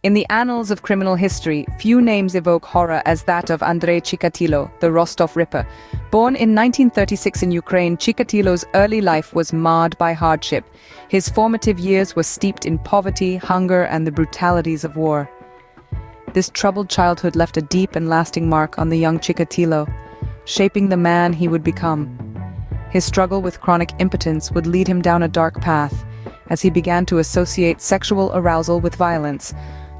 In the annals of criminal history, few names evoke horror as that of Andrei Chikatilo, the Rostov Ripper. Born in 1936 in Ukraine, Chikatilo's early life was marred by hardship. His formative years were steeped in poverty, hunger, and the brutalities of war. This troubled childhood left a deep and lasting mark on the young Chikatilo, shaping the man he would become. His struggle with chronic impotence would lead him down a dark path, as he began to associate sexual arousal with violence.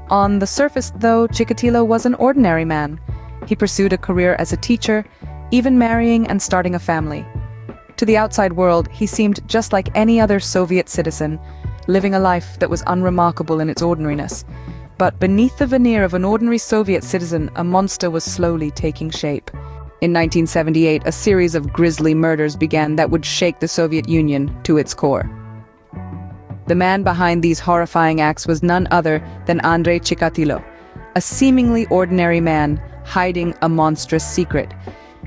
On the surface, though, Chikatilo was an ordinary man. He pursued a career as a teacher, even marrying and starting a family. To the outside world, he seemed just like any other Soviet citizen, living a life that was unremarkable in its ordinariness. But beneath the veneer of an ordinary Soviet citizen, a monster was slowly taking shape. In 1978, a series of grisly murders began that would shake the Soviet Union to its core. The man behind these horrifying acts was none other than Andrei Chikatilo, a seemingly ordinary man hiding a monstrous secret.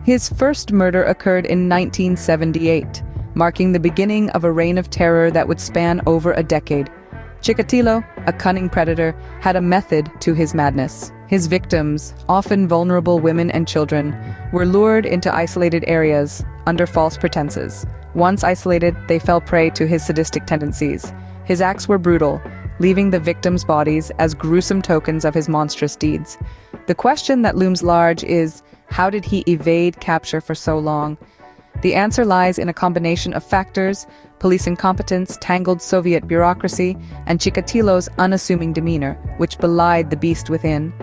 His first murder occurred in 1978, marking the beginning of a reign of terror that would span over a decade. Chikatilo, a cunning predator, had a method to his madness. His victims, often vulnerable women and children, were lured into isolated areas under false pretenses. Once isolated, they fell prey to his sadistic tendencies. His acts were brutal, leaving the victims' bodies as gruesome tokens of his monstrous deeds. The question that looms large is, how did he evade capture for so long? The answer lies in a combination of factors: police incompetence, tangled Soviet bureaucracy, and Chikatilo's unassuming demeanor, which belied the beast within.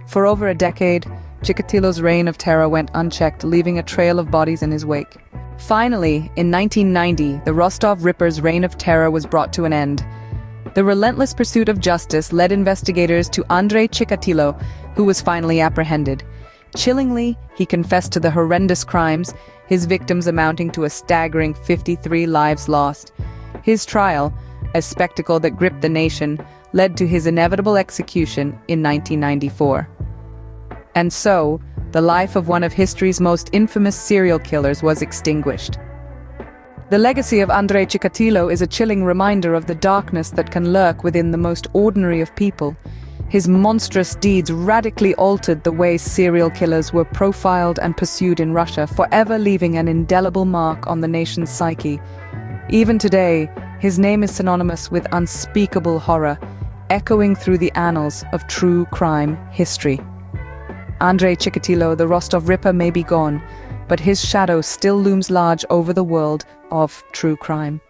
For over a decade, Chikatilo's reign of terror went unchecked, leaving a trail of bodies in his wake. Finally, in 1990, the Rostov Ripper's reign of terror was brought to an end. The relentless pursuit of justice led investigators to Andrei Chikatilo, who was finally apprehended. Chillingly, he confessed to the horrendous crimes, his victims amounting to a staggering 53 lives lost. His trial, a spectacle that gripped the nation, led to his inevitable execution in 1994. And so, the life of one of history's most infamous serial killers was extinguished. The legacy of Andrei Chikatilo is a chilling reminder of the darkness that can lurk within the most ordinary of people. His monstrous deeds radically altered the way serial killers were profiled and pursued in Russia, forever leaving an indelible mark on the nation's psyche. Even today, his name is synonymous with unspeakable horror, echoing through the annals of true crime history. Andrei Chikatilo, the Rostov Ripper, may be gone, but his shadow still looms large over the world of true crime.